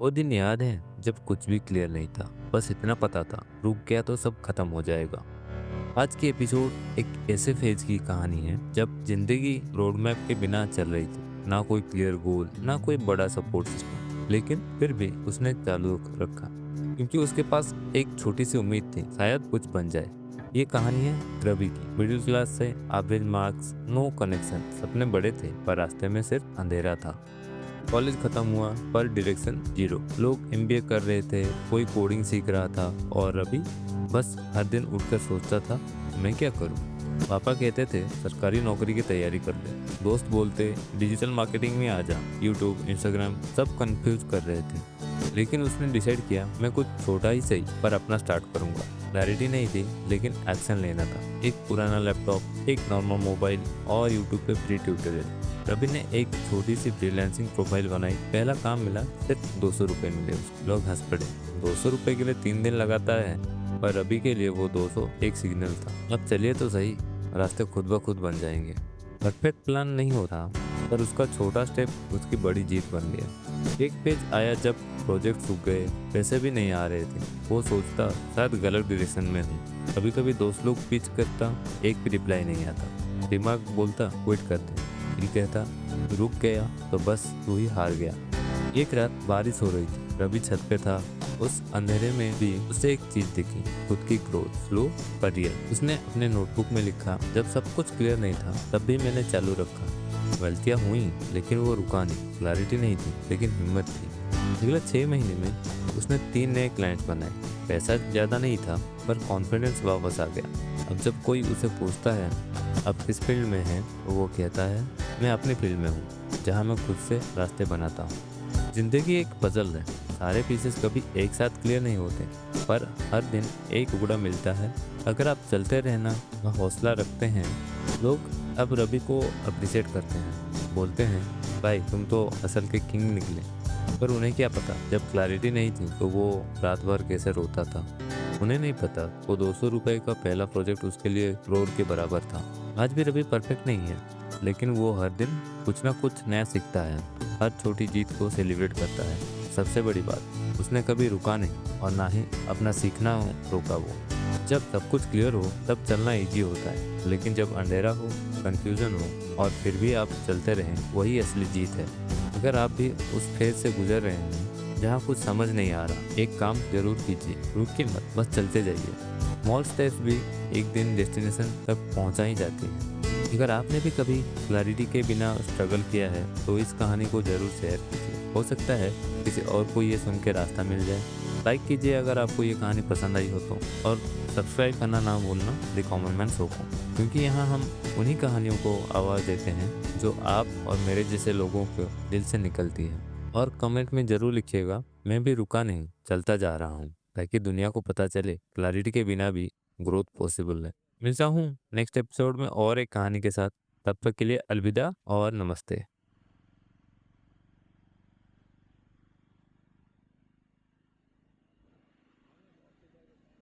वो दिन याद है जब कुछ भी क्लियर नहीं था, बस इतना पता था रुक गया तो सब खत्म हो जाएगा। आज की एपिसोड एक ऐसे फेज की कहानी है जब जिंदगी रोड मैप के बिना चल रही थी। ना कोई क्लियर गोल, ना कोई बड़ा सपोर्ट सिस्टम, लेकिन फिर भी उसने चालू रखा क्योंकि उसके पास एक छोटी सी उम्मीद थी, शायद कुछ बन जाए। ये कहानी है रवि की। मिडिल क्लास से, एवरेज मार्क्स, नो कनेक्शन, सपने बड़े थे पर रास्ते में सिर्फ अंधेरा था। कॉलेज खत्म हुआ पर डायरेक्शन जीरो। लोग एमबीए कर रहे थे, कोई कोडिंग सीख रहा था और अभी बस हर दिन उठकर सोचता था मैं क्या करूं। पापा कहते थे सरकारी नौकरी की तैयारी कर ले, दोस्त बोलते डिजिटल मार्केटिंग में आ जा, यूट्यूब इंस्टाग्राम सब कंफ्यूज कर रहे थे। लेकिन उसने डिसाइड किया मैं कुछ छोटा ही सही पर अपना स्टार्ट करूंगा। क्लैरिटी नहीं थी लेकिन एक्शन लेना था। एक पुराना लैपटॉप, एक नॉर्मल मोबाइल और यूट्यूब पे फ्री ट्यूटोरियल। रवि ने एक छोटी सी फ्रीलांसिंग प्रोफाइल बनाई। पहला काम मिला, सिर्फ 200 रुपये मिले उसको। लोग हंस पड़े, 200 रुपये के लिए 3 दिन लगाता है। पर रवि के लिए वो 200 एक सिग्नल था, अब चलिए तो सही, रास्ते खुद ब खुद बन जाएंगे। परफेक्ट प्लान नहीं होता पर उसका छोटा स्टेप उसकी बड़ी जीत बन गया। एक पेज आया जब प्रोजेक्ट सूख गए, पैसे भी नहीं आ रहे थे। वो सोचता शायद गलत डायरेक्शन में हूँ। कभी कभी दोस्त लोग पिच करता, एक भी रिप्लाई नहीं आता। दिमाग बोलता क्विट कर दे, दिल कहता रुक गया तो बस तू ही हार गया। एक रात बारिश हो रही थी, रवि छत पे था। उस अंधेरे में भी उसे एक चीज दिखी, खुद की ग्रोथ, स्लो पर रियल। उसने अपने नोटबुक में लिखा, जब सब कुछ क्लियर नहीं था तब भी मैंने चालू रखा। गलतियां हुई लेकिन वो रुका नहीं। क्लैरिटी नहीं थी लेकिन हिम्मत थी। अगले 6 महीने में उसने 3 नए क्लाइंट्स बनाए। पैसा ज़्यादा नहीं था पर कॉन्फिडेंस वापस आ गया। अब जब कोई उसे पूछता है अब किस फील्ड में है, तो वो कहता है मैं अपनी फील्ड में हूँ जहाँ मैं खुद से रास्ते बनाता हूँ। जिंदगी एक पजल है, सारे पीसेस कभी एक साथ क्लियर नहीं होते पर हर दिन एक टुकड़ा मिलता है। अगर आप चलते रहना व हौसला रखते हैं, लोग अब रवि को अप्रिशिएट करते हैं, बोलते हैं भाई तुम तो असल के किंग निकले। पर उन्हें क्या पता जब क्लैरिटी नहीं थी तो वो रात भर कैसे रोता था। उन्हें नहीं पता वो 200 रुपये का पहला प्रोजेक्ट उसके लिए करोड़ के बराबर था। आज भी रवि परफेक्ट नहीं है लेकिन वो हर दिन कुछ ना कुछ नया सीखता है, हर छोटी जीत को सेलिब्रेट करता है। सबसे बड़ी बात, उसने कभी रुका नहीं और ना ही अपना सीखना रोका। वो जब सब कुछ क्लियर हो तब चलना इजी होता है, लेकिन जब अंधेरा हो, कंफ्यूजन हो और फिर भी आप चलते रहें, वही असली जीत है। अगर आप भी उस फेज से गुजर रहे हैं जहाँ कुछ समझ नहीं आ रहा, एक काम जरूर कीजिए, रुकिए मत, बस चलते जाइए। स्मॉल स्टेप्स भी एक दिन डेस्टिनेशन तक पहुँचा ही जाती है। अगर आपने भी कभी क्लैरिटी के बिना स्ट्रगल किया है तो इस कहानी को जरूर शेयर कीजिए, हो सकता है किसी और को ये सुन के रास्ता मिल जाए। लाइक कीजिए अगर आपको ये कहानी पसंद आई हो तो, और सब्सक्राइब करना ना भूलना द कॉमन मैन शो को, क्योंकि यहाँ हम उन्हीं कहानियों को आवाज़ देते हैं जो आप और मेरे जैसे लोगों के दिल से निकलती है। और कमेंट में ज़रूर लिखिएगा मैं भी रुका नहीं, चलता जा रहा हूँ, ताकि दुनिया को पता चले क्लैरिटी के बिना भी ग्रोथ पॉसिबल है। मिलता हूँ नेक्स्ट एपिसोड में और एक कहानी के साथ। तब तक के लिए अलविदा और नमस्ते।